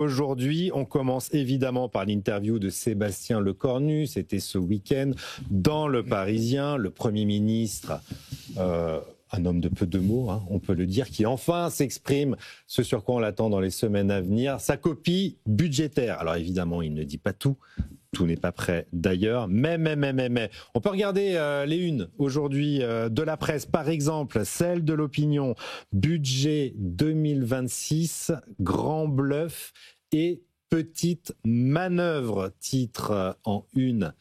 Aujourd'hui, on commence évidemment par l'interview de Sébastien Lecornu. C'était ce week-end dans Le Parisien, le Premier ministre, un homme de peu de mots, on peut le dire, qui enfin s'exprime, ce sur quoi on l'attend dans les semaines à venir, sa copie budgétaire. Alors évidemment, il ne dit pas tout. Tout n'est pas prêt d'ailleurs, mais. On peut regarder les unes aujourd'hui de la presse, par exemple, celle de l'Opinion. Budget 2026, grand bluff et petite manœuvre, titre en une.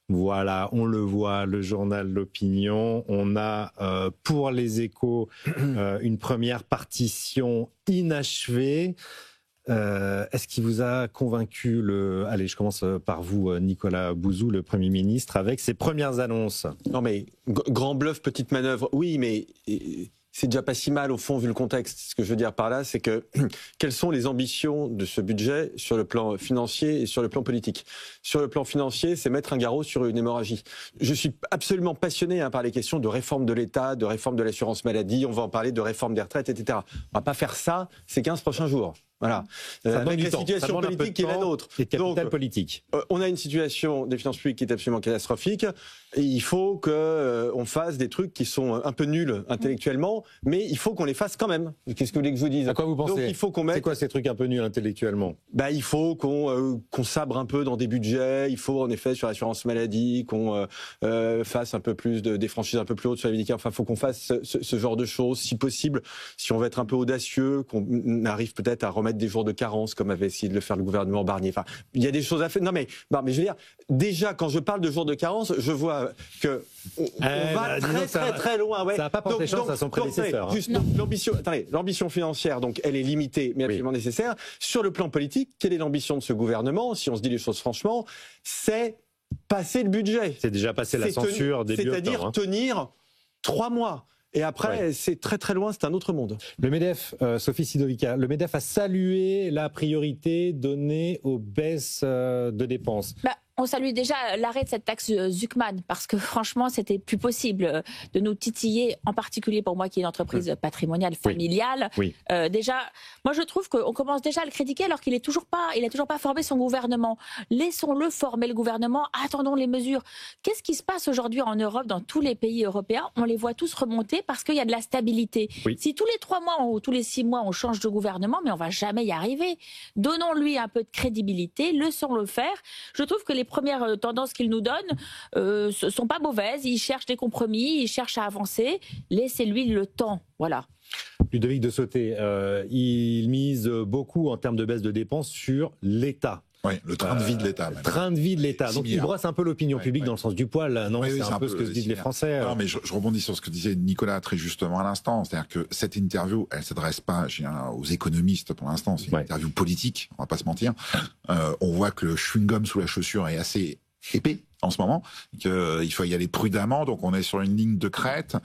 Voilà, on le voit, le journal L'Opinion. On a pour les Échos une première partition inachevée. Est-ce qu'il vous a convaincu Allez, je commence par vous, Nicolas Bouzou, le Premier ministre, avec ses premières annonces. Non mais, grand bluff, petite manœuvre, oui, mais c'est déjà pas si mal au fond vu le contexte. Ce que je veux dire par là, c'est que quelles sont les ambitions de ce budget sur le plan financier et sur le plan politique? Sur le plan financier, c'est mettre un garrot sur une hémorragie. Je suis absolument passionné par les questions de réforme de l'État, de réforme de l'assurance maladie, on va en parler de réforme des retraites, etc. On va pas faire ça ces 15 prochains jours. Voilà. Avec la situation politique qui est la nôtre. Et capital politique. On a une situation des finances publiques qui est absolument catastrophique. Et il faut qu'on fasse des trucs qui sont un peu nuls intellectuellement, mais il faut qu'on les fasse quand même. Qu'est-ce que vous voulez que je vous dise? À quoi vous pensez? Donc, il faut qu'on mette... C'est quoi ces trucs un peu nuls intellectuellement? Il faut qu'on sabre un peu dans des budgets. Il faut en effet sur l'assurance maladie qu'on fasse un peu plus des franchises un peu plus hautes sur les médicaments. Enfin, il faut qu'on fasse ce genre de choses, si possible. Si on veut être un peu audacieux, qu'on arrive peut-être à remettre des jours de carence, comme avait essayé de le faire le gouvernement Barnier. Enfin, il y a des choses à faire. Non mais je veux dire, déjà quand je parle de jours de carence, je vois que on va très loin. Ouais. Ça n'a pas porté chance à son prédécesseur. L'ambition financière, donc elle est limitée, mais absolument nécessaire. Sur le plan politique, quelle est l'ambition de ce gouvernement? Si on se dit les choses franchement, c'est passer le budget. C'est déjà passé la censure début octobre. C'est-à-dire tenir 3 mois. Et après, c'est très loin, c'est un autre monde. Le MEDEF, Sophie Sidovica, le MEDEF a salué la priorité donnée aux baisses de dépenses. On salue déjà l'arrêt de cette taxe Zuckman, parce que franchement, c'était plus possible de nous titiller, en particulier pour moi qui est une entreprise patrimoniale, familiale. Oui. Déjà, moi je trouve qu'on commence déjà à le critiquer alors qu'il a toujours pas formé son gouvernement. Laissons-le former le gouvernement, attendons les mesures. Qu'est-ce qui se passe aujourd'hui en Europe, dans tous les pays européens? On les voit tous remonter parce qu'il y a de la stabilité. Oui. Si tous les 3 mois ou tous les 6 mois on change de gouvernement, mais on va jamais y arriver. Donnons-lui un peu de crédibilité, laissons-le faire. Je trouve que les premières tendances qu'il nous donne sont pas mauvaises. Il cherche des compromis, il cherche à avancer. Laissez-lui le temps. Voilà. Ludovic de Sauté, il mise beaucoup en termes de baisse de dépenses sur l'État. Oui, le train de vie de l'État. Train de vie de l'État. Donc il brosse un peu l'opinion publique dans le sens du poil. Non, c'est un peu ce que se disent les Français. Non, mais je rebondis sur ce que disait Nicolas très justement à l'instant. C'est-à-dire que cette interview, elle s'adresse pas aux économistes pour l'instant. C'est une interview politique, on va pas se mentir. On voit que le chewing-gum sous la chaussure est assez épais en ce moment, qu'il faut y aller prudemment. Donc on est sur une ligne de crête.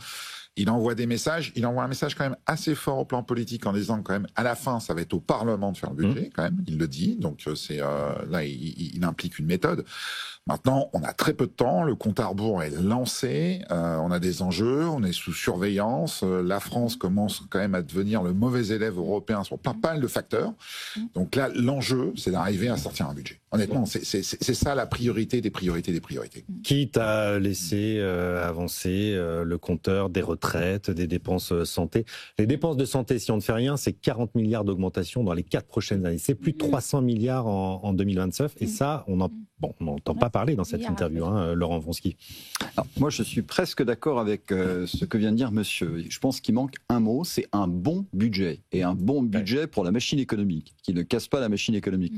Il envoie des messages. Il envoie un message quand même assez fort au plan politique en disant quand même à la fin ça va être au Parlement de faire le budget quand même. Il le dit. Donc c'est là il implique une méthode. Maintenant on a très peu de temps. Le compte à rebours est lancé. On a des enjeux. On est sous surveillance. La France commence quand même à devenir le mauvais élève européen sur pas mal de facteurs. Donc là l'enjeu c'est d'arriver à sortir un budget. Honnêtement c'est ça la priorité des priorités des priorités. Quitte à laisser avancer le compteur des retraites, des dépenses santé. Les dépenses de santé, si on ne fait rien, c'est 40 milliards d'augmentation dans les 4 prochaines années. C'est plus de 300 milliards en 2029. Et ça, on n'entend pas parler dans cette interview, Laurent Vronsky. Alors, moi, je suis presque d'accord avec ce que vient de dire monsieur. Je pense qu'il manque un mot, c'est un bon budget. Et un bon budget pour la machine économique, qui ne casse pas la machine économique.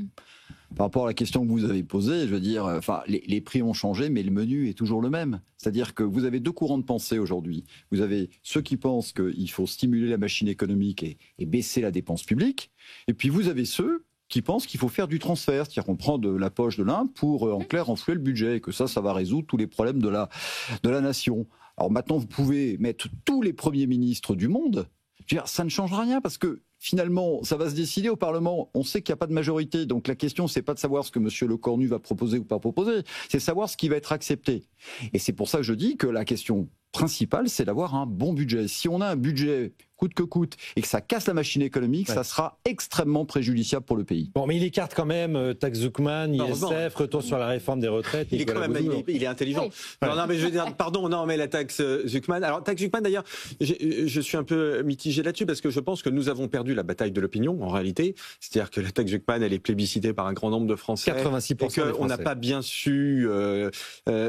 Par rapport à la question que vous avez posée, je veux dire, les prix ont changé, mais le menu est toujours le même. C'est-à-dire que vous avez 2 courants de pensée aujourd'hui. Vous avez ceux qui pensent qu'il faut stimuler la machine économique et baisser la dépense publique. Et puis vous avez ceux qui pensent qu'il faut faire du transfert, c'est-à-dire qu'on prend de la poche de l'un pour, en clair, enfler le budget, et que ça va résoudre tous les problèmes de la nation. Alors maintenant, vous pouvez mettre tous les premiers ministres du monde. Je veux dire, ça ne change rien parce que finalement, ça va se décider au Parlement. On sait qu'il n'y a pas de majorité, donc la question, c'est pas de savoir ce que M. Lecornu va proposer ou pas proposer, c'est savoir ce qui va être accepté. Et c'est pour ça que je dis que la question principale, c'est d'avoir un bon budget. Si on a un budget coûte que coûte, et que ça casse la machine économique, ça sera extrêmement préjudiciable pour le pays. Bon, mais il écarte quand même taxe Zuckman, Heureusement. ISF, retour sur la réforme des retraites. Il est quand même, il est intelligent. Oui. Non, mais je veux dire, pardon, non, mais la taxe Zuckman. Alors, taxe Zuckman, d'ailleurs, je suis un peu mitigé là-dessus parce que je pense que nous avons perdu la bataille de l'opinion, en réalité. C'est-à-dire que la taxe Zuckman, elle est plébiscitée par un grand nombre de Français. 86% et des Français. qu'on n'a pas bien su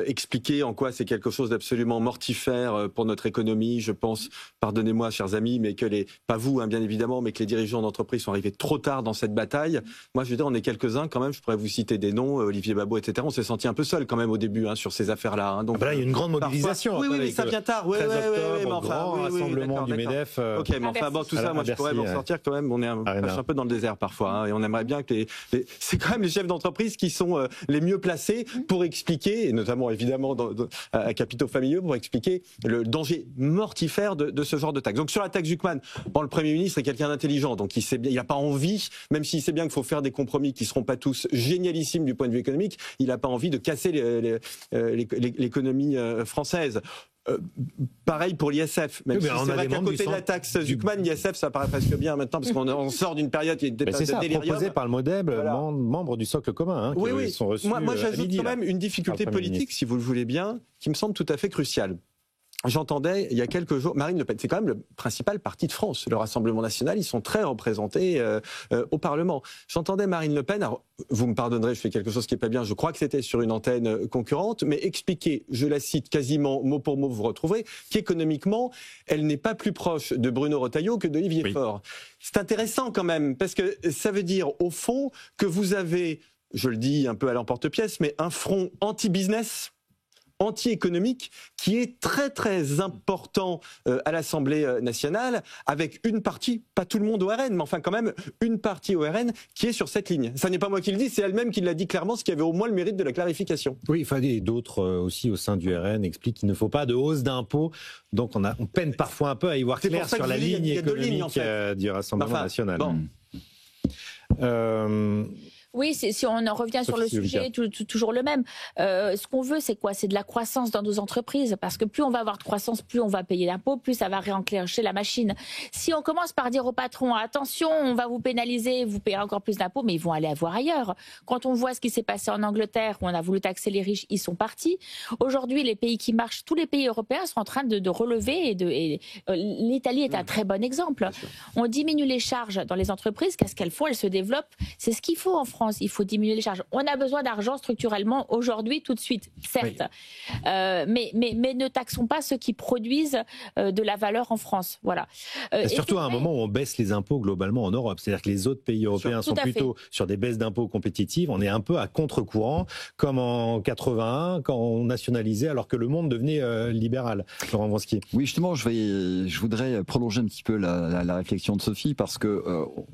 expliquer en quoi c'est quelque chose d'absolument mortifère pour notre économie. Je pense, pardonnez-moi, chers amis, mais que pas vous, hein, bien évidemment, mais que les dirigeants d'entreprise sont arrivés trop tard dans cette bataille. Moi, je veux dire, on est quelques-uns quand même. Je pourrais vous citer des noms, Olivier Babot, etc. On s'est senti un peu seul quand même au début sur ces affaires-là. Donc, là, il y a une grande mobilisation. Oui, mais ça vient tard. 13 octobre, mais enfin, grand rassemblement du MEDEF. Ok, mais enfin, bon, tout ça, moi, je pourrais m'en sortir quand même. On est un peu dans le désert parfois, et on aimerait bien que c'est quand même les chefs d'entreprise qui sont les mieux placés pour expliquer, et notamment évidemment à capitaux familiaux, pour expliquer le danger mortifère de ce genre de taxe. Donc sur la taxe Zuckman, le Premier ministre est quelqu'un d'intelligent, donc il n'a pas envie, même s'il sait bien qu'il faut faire des compromis qui ne seront pas tous génialissimes du point de vue économique, il n'a pas envie de casser l'économie française. Pareil pour l'ISF, même si c'est vrai qu'à côté de la taxe Zuckman, l'ISF ça paraît presque bien maintenant parce qu'on sort d'une période qui était c'est ça, délirium. proposé par le MODEB, membre du socle commun, qui sont reçus. Moi à j'ajoute midi, quand même une difficulté politique, si vous le voulez bien, qui me semble tout à fait cruciale. J'entendais il y a quelques jours, Marine Le Pen, c'est quand même le principal parti de France, le Rassemblement national, ils sont très représentés au Parlement. J'entendais Marine Le Pen, alors, vous me pardonnerez, je fais quelque chose qui est pas bien, je crois que c'était sur une antenne concurrente, mais expliquer, je la cite quasiment mot pour mot, vous retrouverez, qu'économiquement, elle n'est pas plus proche de Bruno Retailleau que d'Olivier Faure. C'est intéressant quand même, parce que ça veut dire, au fond, que vous avez, je le dis un peu à l'emporte-pièce, mais un front anti-business, anti-économique qui est très très important à l'Assemblée nationale, avec une partie, pas tout le monde au RN, mais enfin quand même une partie au RN qui est sur cette ligne. Ça n'est pas moi qui le dis, c'est elle-même qui l'a dit clairement, ce qui avait au moins le mérite de la clarification. Oui, et d'autres aussi au sein du RN expliquent qu'il ne faut pas de hausse d'impôts, donc on peine parfois un peu à y voir clair sur la ligne économique du Rassemblement national. Bon. Oui, si on en revient sur le sujet, toujours le même. Ce qu'on veut, c'est quoi? C'est de la croissance dans nos entreprises, parce que plus on va avoir de croissance, plus on va payer d'impôts, plus ça va réenclencher la machine. Si on commence par dire aux patrons, attention, on va vous pénaliser, vous payez encore plus d'impôts, mais ils vont aller voir ailleurs. Quand on voit ce qui s'est passé en Angleterre, où on a voulu taxer les riches, ils sont partis. Aujourd'hui, les pays qui marchent, tous les pays européens sont en train de relever, l'Italie est un très bon exemple. On diminue les charges dans les entreprises, qu'est-ce qu'elles font? Elles se développent. C'est ce qu'il faut en France. Il faut diminuer les charges. On a besoin d'argent structurellement aujourd'hui, tout de suite, certes. Oui. Mais ne taxons pas ceux qui produisent de la valeur en France. Voilà. Surtout à un moment où on baisse les impôts globalement en Europe. C'est-à-dire que les autres pays européens sont plutôt sur des baisses d'impôts compétitives. On est un peu à contre-courant, comme en 81, quand on nationalisait alors que le monde devenait libéral. Laurent Wronski. Oui, justement, je voudrais prolonger un petit peu la réflexion de Sophie, parce que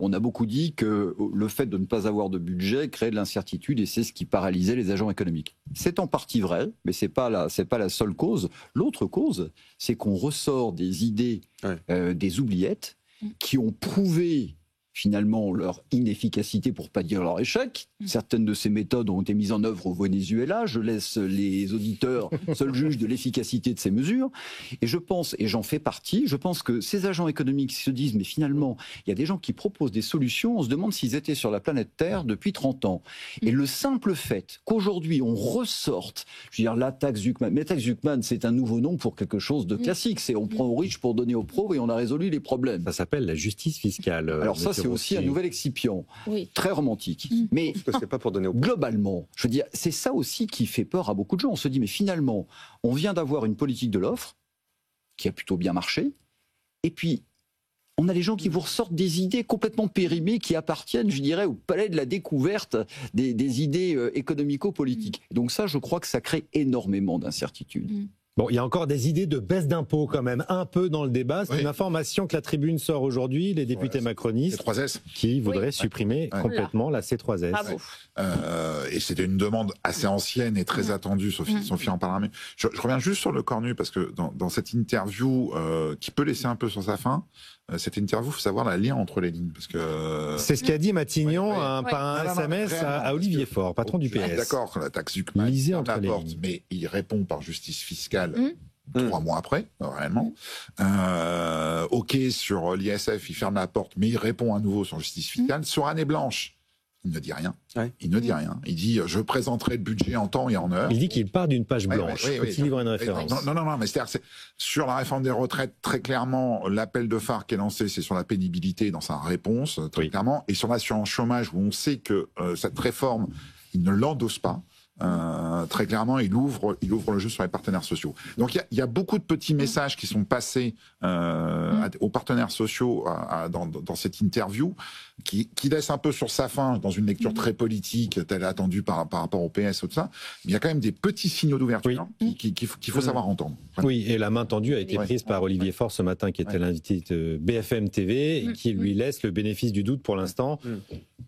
on a beaucoup dit que le fait de ne pas avoir de budget crée de l'incertitude, et c'est ce qui paralysait les agents économiques. C'est en partie vrai, mais c'est pas la seule cause. L'autre cause, c'est qu'on ressort des idées des oubliettes qui ont prouvé finalement leur inefficacité, pour pas dire leur échec. Certaines de ces méthodes ont été mises en œuvre au Venezuela. Je laisse les auditeurs seuls juges de l'efficacité de ces mesures. Et je pense, et j'en fais partie, je pense que ces agents économiques se disent, mais finalement, il y a des gens qui proposent des solutions, on se demande s'ils étaient sur la planète Terre depuis 30 ans. Et le simple fait qu'aujourd'hui, on ressorte, je veux dire, la taxe Zuckman. Mais la taxe Zuckman, c'est un nouveau nom pour quelque chose de classique. C'est on prend aux riches pour donner aux pauvres et on a résolu les problèmes. Ça s'appelle la justice fiscale. Alors ça, c'est aussi un nouvel excipient, très romantique. Mais c'est pas pour donner globalement, je veux dire, c'est ça aussi qui fait peur à beaucoup de gens. On se dit, mais finalement, on vient d'avoir une politique de l'offre qui a plutôt bien marché, et puis on a des gens qui vous ressortent des idées complètement périmées qui appartiennent, je dirais, au palais de la découverte des idées économico-politiques. Donc ça, je crois que ça crée énormément d'incertitudes. Bon, il y a encore des idées de baisse d'impôts quand même, un peu dans le débat. C'est une information que la Tribune sort aujourd'hui, les députés macronistes qui voudraient supprimer complètement la C3S. Bravo. Et c'était une demande assez ancienne et très attendue, Sophie en parlera. Mais je reviens juste sur le Cornu, parce que dans cette interview qui peut laisser un peu sur sa fin, cette interview, il faut savoir la lien entre les lignes. Parce que c'est ce qu'a dit Matignon par un SMS à Olivier Faure, patron du PS. D'accord, la taxe Zuckman, lisez entre les lignes. Mais il répond par justice fiscale 3 mois après, réellement. OK, sur l'ISF, il ferme la porte, mais il répond à nouveau sur justice fiscale. Sur année blanche, il ne dit rien. Ouais. Il ne dit rien. Il dit je présenterai le budget en temps et en heure. Il dit qu'il part d'une page blanche. Faut-il livrer une référence? Non, mais c'est-à-dire, sur la réforme des retraites, très clairement, l'appel de phare qui est lancé, c'est sur la pénibilité dans sa réponse, très clairement, et sur l'assurance chômage, où on sait que cette réforme, il ne l'endosse pas. Très clairement, il ouvre le jeu sur les partenaires sociaux. Donc il y a beaucoup de petits messages qui sont passés aux partenaires sociaux dans cette interview, qui laisse un peu sur sa faim dans une lecture très politique, telle attendue par rapport au PS ou tout ça. Mais il y a quand même des petits signaux d'ouverture qu'il faut savoir entendre. Oui, et la main tendue a été prise par Olivier Faure ce matin, qui était l'invité de BFM TV, et qui lui laisse le bénéfice du doute pour l'instant.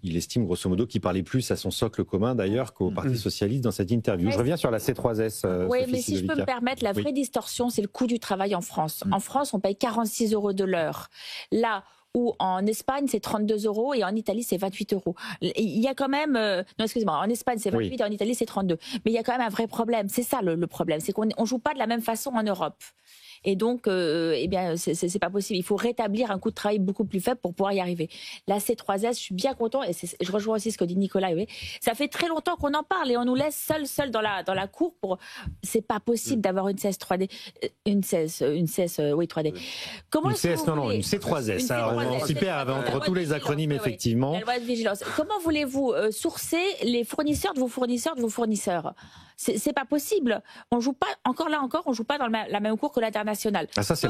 Il estime grosso modo qu'il parlait plus à son socle commun d'ailleurs qu'au Parti Socialiste dans cette interview. Je reviens sur la C3S. Oui, mais si je peux me permettre, la vraie distorsion, c'est le coût du travail en France. En France, on paye 46 € de l'heure. Là où en Espagne, c'est 32 € et en Italie, c'est 28 €. Il y a quand même... non, excusez-moi, en Espagne, c'est 28 et en Italie, c'est 32. Mais il y a quand même un vrai problème. C'est ça le problème. C'est qu'on ne joue pas de la même façon en Europe. Et donc, eh bien, c'est pas possible. Il faut rétablir un coût de travail beaucoup plus faible pour pouvoir y arriver. La C3S, je suis bien content, et je rejoins aussi ce que dit Nicolas. Oui. Ça fait très longtemps qu'on en parle et on nous laisse seuls dans la cour pour. C'est pas possible d'avoir une CS 3D, une CS 3D. Comment une CS, non, une C3S. Alors, on s'y perd entre tous les acronymes, effectivement. La loi de vigilance. Comment voulez-vous sourcer les fournisseurs de vos fournisseurs? C'est pas possible. On joue pas on joue pas dans la même cour que l'international. Ah, ça c'est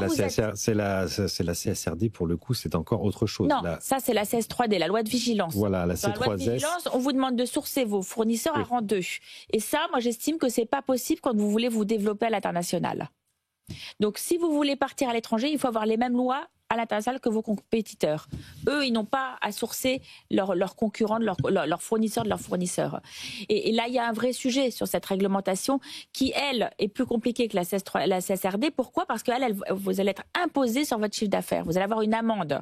la CSRD pour le coup, c'est encore autre chose. Non, ça c'est la CS3D, la loi de vigilance. Voilà, la C3S. Dans la loi de vigilance, on vous demande de sourcer vos fournisseurs à rang 2. Et ça, moi j'estime que c'est pas possible quand vous voulez vous développer à l'international. Donc si vous voulez partir à l'étranger, il faut avoir les mêmes lois à l'international que vos compétiteurs. Eux, ils n'ont pas à sourcer leurs concurrents, leurs fournisseurs de leurs fournisseurs. Et là, il y a un vrai sujet sur cette réglementation qui, elle, est plus compliquée que la CSRD. Pourquoi? Parce qu'elle, vous allez être imposé sur votre chiffre d'affaires. Vous allez avoir une amende.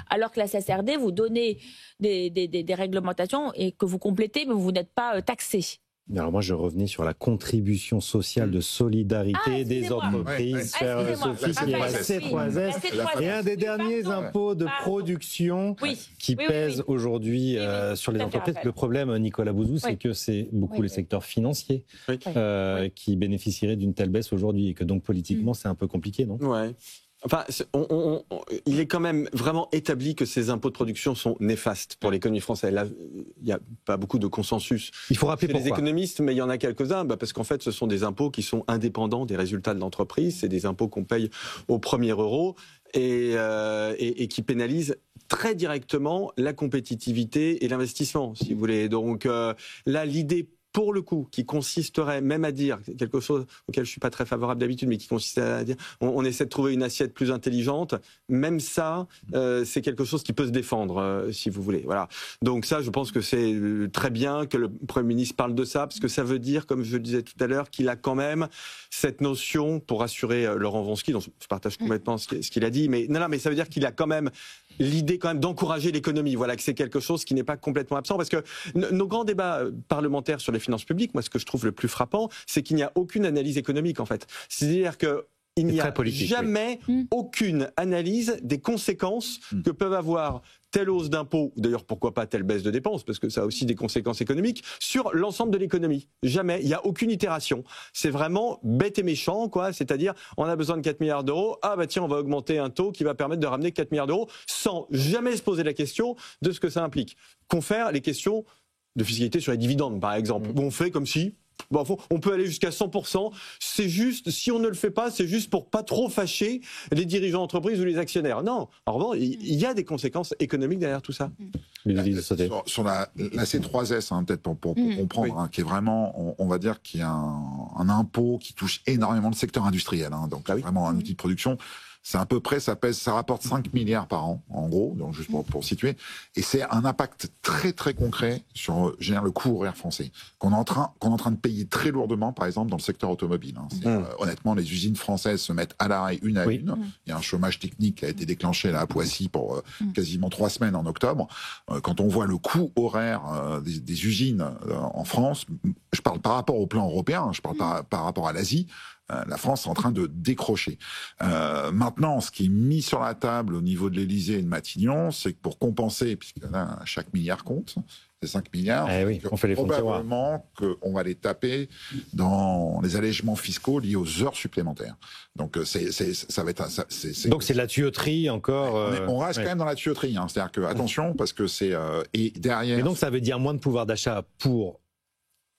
Alors que la CSRD, vous donnez des réglementations et que vous complétez, mais vous n'êtes pas taxé. Alors moi, je revenais sur la contribution sociale de solidarité des entreprises, Sophie, qui est la C3S, et un des derniers impôts de production qui pèse aujourd'hui sur les entreprises. Le problème, Nicolas Bouzou, c'est que c'est beaucoup le secteur financier qui bénéficierait d'une telle baisse aujourd'hui, et que donc politiquement, c'est un peu compliqué, non? Ouais. Enfin, il est quand même vraiment établi que ces impôts de production sont néfastes pour l'économie française. Là, il n'y a pas beaucoup de consensus. Il faut rappeler pourquoi. Les économistes, mais il y en a quelques-uns, parce qu'en fait, ce sont des impôts qui sont indépendants des résultats de l'entreprise. C'est des impôts qu'on paye au premier euro et qui pénalisent très directement la compétitivité et l'investissement, si vous voulez. Donc là, l'idée, pour le coup, qui consisterait même à dire quelque chose auquel je suis pas très favorable d'habitude, mais qui consiste à dire on essaie de trouver une assiette plus intelligente, même ça, c'est quelque chose qui peut se défendre, si vous voulez. Voilà. Donc ça, je pense que c'est très bien que le Premier ministre parle de ça, parce que ça veut dire, comme je le disais tout à l'heure, qu'il a quand même cette notion, pour rassurer Laurent Wronski, dont je partage complètement ce qu'il a dit, mais ça veut dire qu'il a quand même l'idée quand même d'encourager l'économie. Voilà, que c'est quelque chose qui n'est pas complètement absent, parce que nos grands débats parlementaires sur les finances publiques, moi, ce que je trouve le plus frappant, c'est qu'il n'y a aucune analyse économique, en fait. C'est-à-dire que il n'y a jamais aucune analyse des conséquences que peuvent avoir telle hausse d'impôts, d'ailleurs pourquoi pas telle baisse de dépenses, parce que ça a aussi des conséquences économiques, sur l'ensemble de l'économie. Jamais, il n'y a aucune itération. C'est vraiment bête et méchant, quoi. C'est-à-dire, on a besoin de 4 milliards d'euros, ah bah tiens, on va augmenter un taux qui va permettre de ramener 4 milliards d'euros, sans jamais se poser la question de ce que ça implique. Confère les questions de fiscalité sur les dividendes, par exemple, où on fait comme si... Bon, on peut aller jusqu'à 100%. C'est juste, si on ne le fait pas, c'est juste pour pas trop fâcher les dirigeants d'entreprise ou les actionnaires. Non, en revanche, il y a des conséquences économiques derrière tout ça. Sur la C3S, peut-être pour comprendre, qui est vraiment, on va dire, qui est un impôt qui touche énormément le secteur industriel. Donc vraiment un outil de production. C'est à peu près, ça rapporte 5 milliards par an, en gros, donc juste pour situer. Et c'est un impact très très concret sur le coût horaire français, qu'on est en train de payer très lourdement, par exemple, dans le secteur automobile. Honnêtement, les usines françaises se mettent à l'arrêt une à une. Il y a un chômage technique qui a été déclenché là à Poissy pour quasiment 3 semaines en octobre. Quand on voit le coût horaire des usines en France, je parle par rapport au plan européen, je parle par rapport à l'Asie, La France est en train de décrocher. Maintenant, ce qui est mis sur la table au niveau de l'Élysée et de Matignon, c'est que pour compenser, puisque là, chaque milliard compte, c'est 5 milliards, oui, on fait les fonds de tiroir. Probablement qu'on va les taper dans les allègements fiscaux liés aux heures supplémentaires. Donc ça va être... Donc c'est de la tuyauterie encore. On reste quand même dans la tuyauterie. Hein. C'est-à-dire que, attention, parce que c'est... et derrière... Et donc ça veut dire moins de pouvoir d'achat pour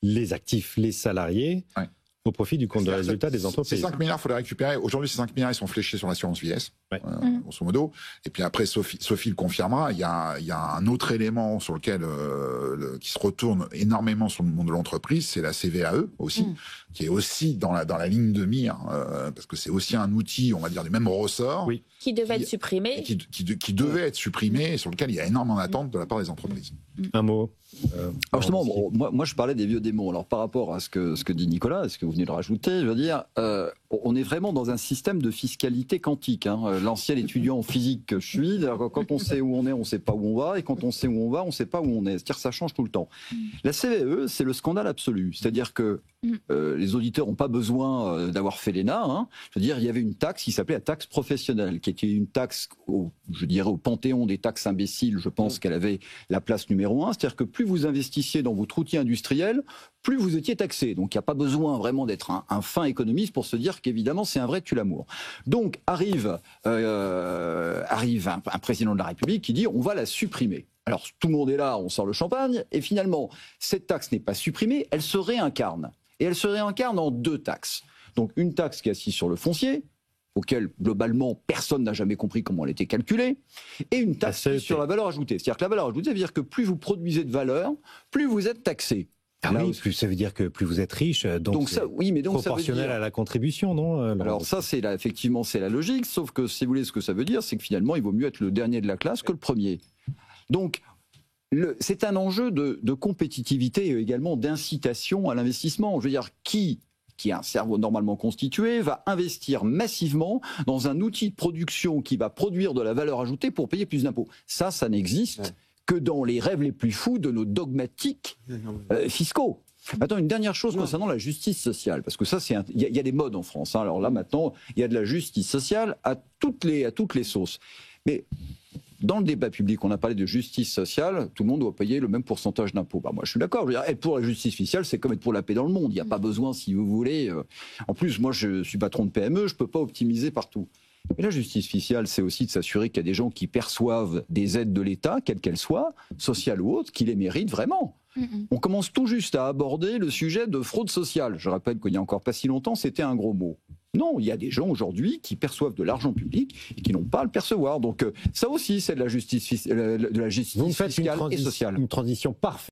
les actifs, les salariés, au profit du compte de résultat des entreprises. Ces 5 milliards, il faut les récupérer. Aujourd'hui, ces 5 milliards, ils sont fléchés sur l'assurance vieillesse, grosso modo. Et puis après, Sophie le confirmera, il y a un autre élément sur lequel qui se retourne énormément sur le monde de l'entreprise, c'est la CVAE aussi, qui est aussi dans la ligne de mire, parce que c'est aussi un outil, on va dire, du même ressort. Oui. Qui devait être supprimé. Qui devait être supprimé, et sur lequel il y a énormément d'attentes de la part des entreprises. Un mot. Alors justement, moi je parlais des vieux démons. Alors par rapport à ce que dit Nicolas, ce que vous venez de rajouter, je veux dire, on est vraiment dans un système de fiscalité quantique. Hein. L'ancien étudiant en physique que je suis, quand on sait où on est, on ne sait pas où on va, et quand on sait où on va, on ne sait pas où on est. C'est-à-dire que ça change tout le temps. La CVAE, c'est le scandale absolu. C'est-à-dire que les auditeurs n'ont pas besoin d'avoir fait l'ENA. Hein. Je veux dire, il y avait une taxe qui s'appelait la taxe professionnelle, qui était une taxe, je dirais, au panthéon des taxes imbéciles. Je pense qu'elle avait la place numéro 1. C'est-à-dire que plus vous investissiez dans votre outil industriel, plus vous étiez taxé. Donc il n'y a pas besoin vraiment d'être un fin économiste pour se dire qu'évidemment c'est un vrai tue-l'amour. Donc arrive un président de la République qui dit on va la supprimer. Alors tout le monde est là, on sort le champagne, et finalement cette taxe n'est pas supprimée, elle se réincarne. Et elle se réincarne en 2 taxes. Donc une taxe qui est assise sur le foncier, auquel, globalement, personne n'a jamais compris comment elle était calculée, et une taxe sur la valeur ajoutée. C'est-à-dire que la valeur ajoutée, ça veut dire que plus vous produisez de valeur, plus vous êtes taxé. Ah oui, plus ça veut dire que plus vous êtes riche, donc ça, proportionnel ça veut dire... à la contribution, non Alors ça, effectivement, c'est la logique, sauf que, si vous voulez, ce que ça veut dire, c'est que finalement, il vaut mieux être le dernier de la classe que le premier. Donc, c'est un enjeu de compétitivité et également d'incitation à l'investissement. Je veux dire, qui a un cerveau normalement constitué, va investir massivement dans un outil de production qui va produire de la valeur ajoutée pour payer plus d'impôts. Ça n'existe que dans les rêves les plus fous de nos dogmatiques fiscaux. Maintenant, une dernière chose concernant la justice sociale, parce que ça, il y a des modes en France. Hein. Alors là, maintenant, il y a de la justice sociale à toutes les sauces. Mais dans le débat public, on a parlé de justice sociale, tout le monde doit payer le même pourcentage d'impôts. Moi, je suis d'accord. Je veux dire, être pour la justice fiscale, c'est comme être pour la paix dans le monde. Il n'y a pas besoin, si vous voulez. En plus, moi, je suis patron de PME, je ne peux pas optimiser partout. Mais la justice fiscale, c'est aussi de s'assurer qu'il y a des gens qui perçoivent des aides de l'État, quelles qu'elles soient, sociales ou autres, qui les méritent vraiment. On commence tout juste à aborder le sujet de fraude sociale. Je rappelle qu'il n'y a encore pas si longtemps, c'était un gros mot. Non, il y a des gens aujourd'hui qui perçoivent de l'argent public et qui n'ont pas à le percevoir. Donc ça aussi, c'est de la justice fiscale et sociale. Une transition parfaite.